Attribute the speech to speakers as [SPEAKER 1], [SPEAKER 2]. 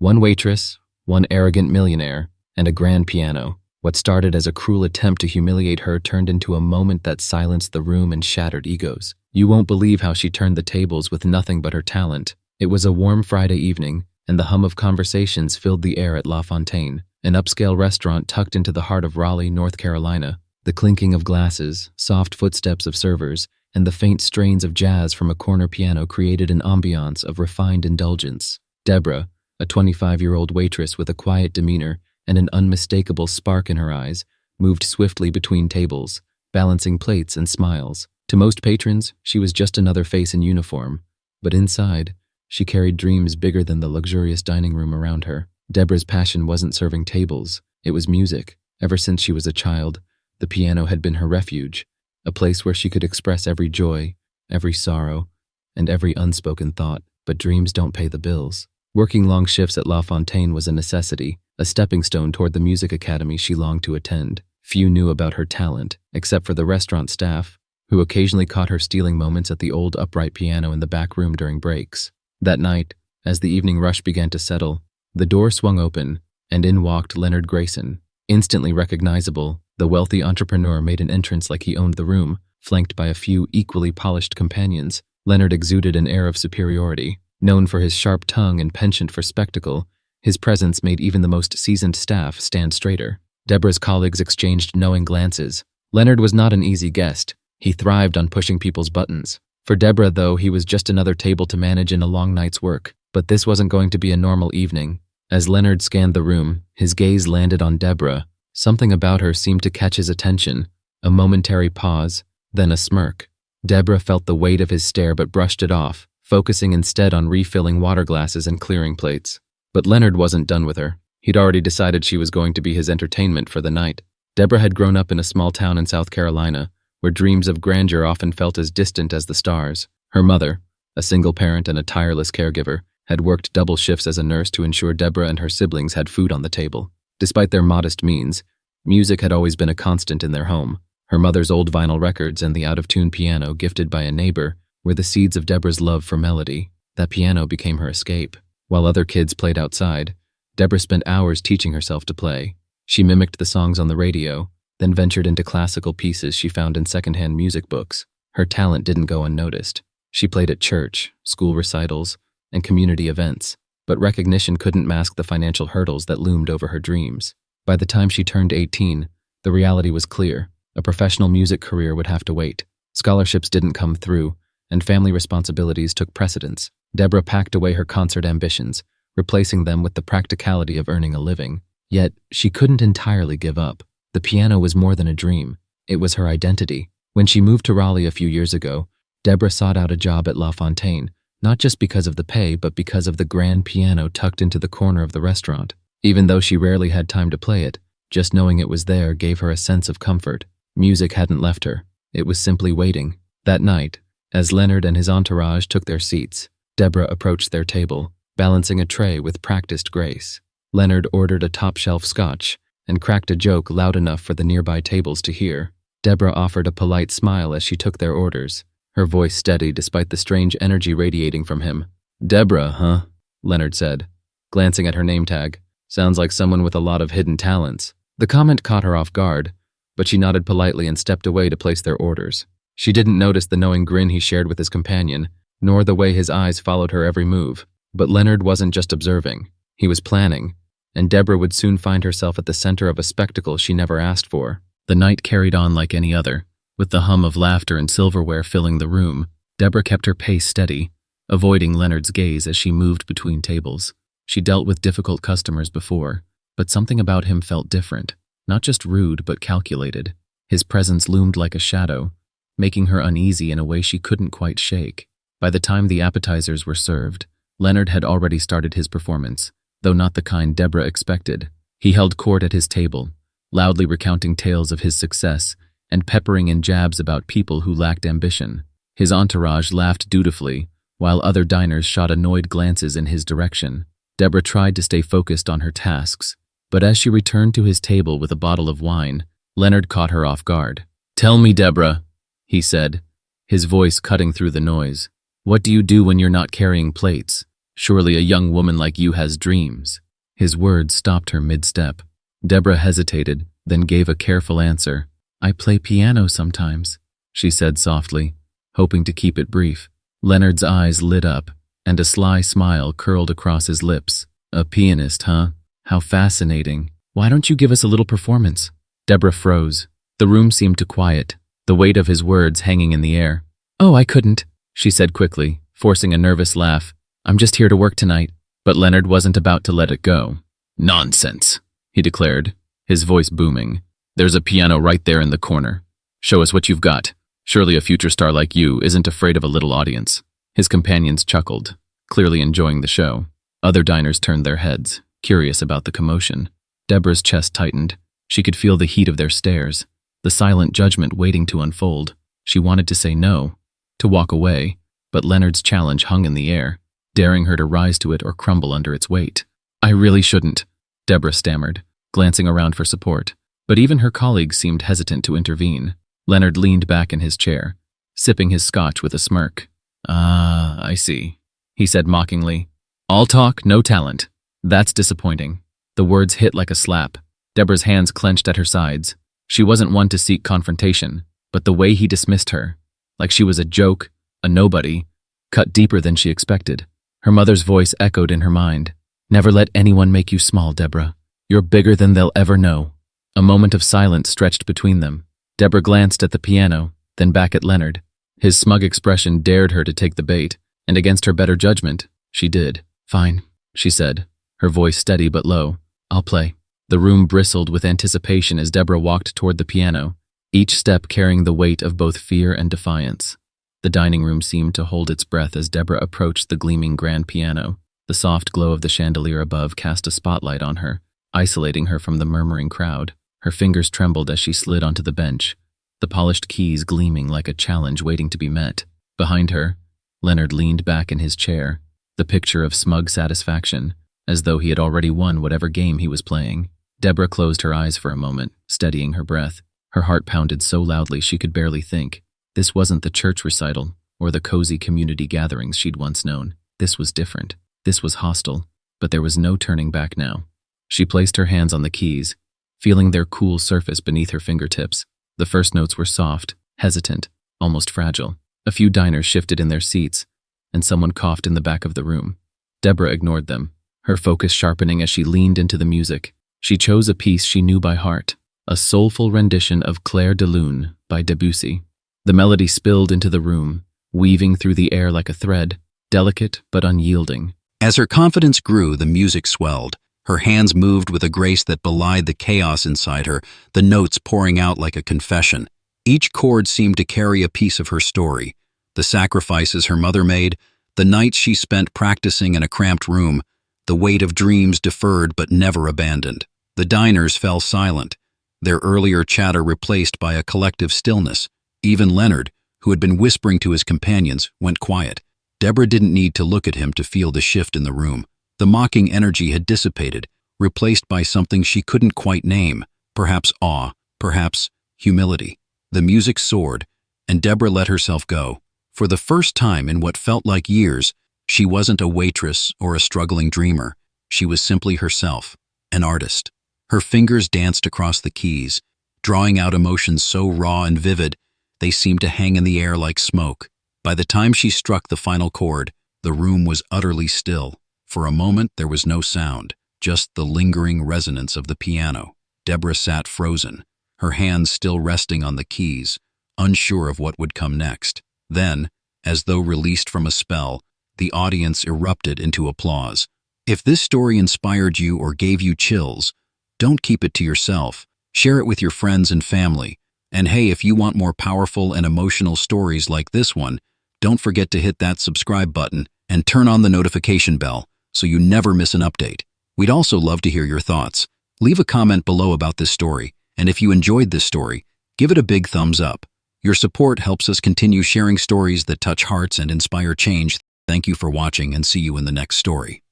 [SPEAKER 1] One waitress, one arrogant millionaire, and a grand piano. What started as a cruel attempt to humiliate her turned into a moment that silenced the room and shattered egos. You won't believe how she turned the tables with nothing but her talent. It was a warm Friday evening, and the hum of conversations filled the air at La Fontaine, an upscale restaurant tucked into the heart of Raleigh, North Carolina. The clinking of glasses, soft footsteps of servers, and the faint strains of jazz from a corner piano created an ambiance of refined indulgence. Deborah, a 25-year-old waitress with a quiet demeanor and an unmistakable spark in her eyes, moved swiftly between tables, balancing plates and smiles. To most patrons, she was just another face in uniform, but inside, she carried dreams bigger than the luxurious dining room around her. Deborah's passion wasn't serving tables, it was music. Ever since she was a child, the piano had been her refuge, a place where she could express every joy, every sorrow, and every unspoken thought. But dreams don't pay the bills. Working long shifts at La Fontaine was a necessity, a stepping stone toward the music academy she longed to attend. Few knew about her talent, except for the restaurant staff, who occasionally caught her stealing moments at the old upright piano in the back room during breaks. That night, as the evening rush began to settle, the door swung open, and in walked Leonard Grayson. Instantly recognizable, the wealthy entrepreneur made an entrance like he owned the room, flanked by a few equally polished companions. Leonard exuded an air of superiority. Known for his sharp tongue and penchant for spectacle, his presence made even the most seasoned staff stand straighter. Deborah's colleagues exchanged knowing glances. Leonard was not an easy guest. He thrived on pushing people's buttons. For Deborah, though, he was just another table to manage in a long night's work. But this wasn't going to be a normal evening. As Leonard scanned the room, his gaze landed on Deborah. Something about her seemed to catch his attention. A momentary pause, then a smirk. Deborah felt the weight of his stare but brushed it off, focusing instead on refilling water glasses and clearing plates. But Leonard wasn't done with her. He'd already decided she was going to be his entertainment for the night. Deborah had grown up in a small town in South Carolina, where dreams of grandeur often felt as distant as the stars. Her mother, a single parent and a tireless caregiver, had worked double shifts as a nurse to ensure Deborah and her siblings had food on the table. Despite their modest means, music had always been a constant in their home. Her mother's old vinyl records and the out-of-tune piano gifted by a neighbor were the seeds of Deborah's love for melody. That piano became her escape. While other kids played outside, Deborah spent hours teaching herself to play. She mimicked the songs on the radio, then ventured into classical pieces she found in secondhand music books. Her talent didn't go unnoticed. She played at church, school recitals, and community events, but recognition couldn't mask the financial hurdles that loomed over her dreams. By the time she turned 18, the reality was clear. A professional music career would have to wait. Scholarships didn't come through, and family responsibilities took precedence. Deborah packed away her concert ambitions, replacing them with the practicality of earning a living. Yet, she couldn't entirely give up. The piano was more than a dream. It was her identity. When she moved to Raleigh a few years ago, Deborah sought out a job at La Fontaine, not just because of the pay, but because of the grand piano tucked into the corner of the restaurant. Even though she rarely had time to play it, just knowing it was there gave her a sense of comfort. Music hadn't left her. It was simply waiting. That night, as Leonard and his entourage took their seats, Deborah approached their table, balancing a tray with practiced grace. Leonard ordered a top-shelf scotch and cracked a joke loud enough for the nearby tables to hear. Deborah offered a polite smile as she took their orders, her voice steady despite the strange energy radiating from him. "Deborah, huh?" Leonard said, glancing at her name tag. "Sounds like someone with a lot of hidden talents." The comment caught her off guard, but she nodded politely and stepped away to place their orders. She didn't notice the knowing grin he shared with his companion, nor the way his eyes followed her every move. But Leonard wasn't just observing. He was planning, and Deborah would soon find herself at the center of a spectacle she never asked for. The night carried on like any other, with the hum of laughter and silverware filling the room. Deborah kept her pace steady, avoiding Leonard's gaze as she moved between tables. She dealt with difficult customers before, but something about him felt different, not just rude but calculated. His presence loomed like a shadow, making her uneasy in a way she couldn't quite shake. By the time the appetizers were served, Leonard had already started his performance, though not the kind Deborah expected. He held court at his table, loudly recounting tales of his success and peppering in jabs about people who lacked ambition. His entourage laughed dutifully, while other diners shot annoyed glances in his direction. Deborah tried to stay focused on her tasks, but as she returned to his table with a bottle of wine, Leonard caught her off guard. "Tell me, Deborah," he said, his voice cutting through the noise. "What do you do when you're not carrying plates?" Surely a young woman like you has dreams. His words stopped her mid-step. Deborah hesitated, then gave a careful answer. I play piano sometimes, she said softly, hoping to keep it brief. Leonard's eyes lit up, and a sly smile curled across his lips. A pianist, huh? How fascinating. Why don't you give us a little performance? Deborah froze. The room seemed to quiet, the weight of his words hanging in the air. Oh, I couldn't, she said quickly, forcing a nervous laugh. I'm just here to work tonight. But Leonard wasn't about to let it go. Nonsense, he declared, his voice booming. There's a piano right there in the corner. Show us what you've got. Surely a future star like you isn't afraid of a little audience. His companions chuckled, clearly enjoying the show. Other diners turned their heads, curious about the commotion. Deborah's chest tightened. She could feel the heat of their stares, the silent judgment waiting to unfold. She wanted to say no, to walk away, but Leonard's challenge hung in the air, daring her to rise to it or crumble under its weight. I really shouldn't, Deborah stammered, glancing around for support. But even her colleagues seemed hesitant to intervene. Leonard leaned back in his chair, sipping his scotch with a smirk. Ah, I see, he said mockingly. All talk, no talent. That's disappointing. The words hit like a slap. Deborah's hands clenched at her sides. She wasn't one to seek confrontation, but the way he dismissed her, like she was a joke, a nobody, cut deeper than she expected. Her mother's voice echoed in her mind. Never let anyone make you small, Deborah. You're bigger than they'll ever know. A moment of silence stretched between them. Deborah glanced at the piano, then back at Leonard. His smug expression dared her to take the bait, and against her better judgment, she did. Fine, she said, her voice steady but low. I'll play. The room bristled with anticipation as Deborah walked toward the piano, each step carrying the weight of both fear and defiance. The dining room seemed to hold its breath as Deborah approached the gleaming grand piano. The soft glow of the chandelier above cast a spotlight on her, isolating her from the murmuring crowd. Her fingers trembled as she slid onto the bench, the polished keys gleaming like a challenge waiting to be met. Behind her, Leonard leaned back in his chair, the picture of smug satisfaction, as though he had already won whatever game he was playing. Deborah closed her eyes for a moment, steadying her breath. Her heart pounded so loudly she could barely think. This wasn't the church recital or the cozy community gatherings she'd once known. This was different. This was hostile, but there was no turning back now. She placed her hands on the keys, feeling their cool surface beneath her fingertips. The first notes were soft, hesitant, almost fragile. A few diners shifted in their seats, and someone coughed in the back of the room. Deborah ignored them, her focus sharpening as she leaned into the music. She chose a piece she knew by heart, a soulful rendition of Clair de Lune by Debussy. The melody spilled into the room, weaving through the air like a thread, delicate but unyielding.
[SPEAKER 2] As her confidence grew, the music swelled. Her hands moved with a grace that belied the chaos inside her, the notes pouring out like a confession. Each chord seemed to carry a piece of her story. The sacrifices her mother made, the nights she spent practicing in a cramped room, the weight of dreams deferred but never abandoned. The diners fell silent, their earlier chatter replaced by a collective stillness. Even Leonard, who had been whispering to his companions, went quiet. Deborah didn't need to look at him to feel the shift in the room. The mocking energy had dissipated, replaced by something she couldn't quite name, perhaps awe, perhaps humility. The music soared, and Deborah let herself go. For the first time in what felt like years, she wasn't a waitress or a struggling dreamer. She was simply herself, an artist. Her fingers danced across the keys, drawing out emotions so raw and vivid, they seemed to hang in the air like smoke. By the time she struck the final chord, the room was utterly still. For a moment, there was no sound, just the lingering resonance of the piano. Deborah sat frozen, her hands still resting on the keys, unsure of what would come next. Then, as though released from a spell, the audience erupted into applause. If this story inspired you or gave you chills, don't keep it to yourself. Share it with your friends and family. And hey, if you want more powerful and emotional stories like this one, don't forget to hit that subscribe button and turn on the notification bell so you never miss an update. We'd also love to hear your thoughts. Leave a comment below about this story, and if you enjoyed this story, give it a big thumbs up. Your support helps us continue sharing stories that touch hearts and inspire change. Thank you for watching, and see you in the next story.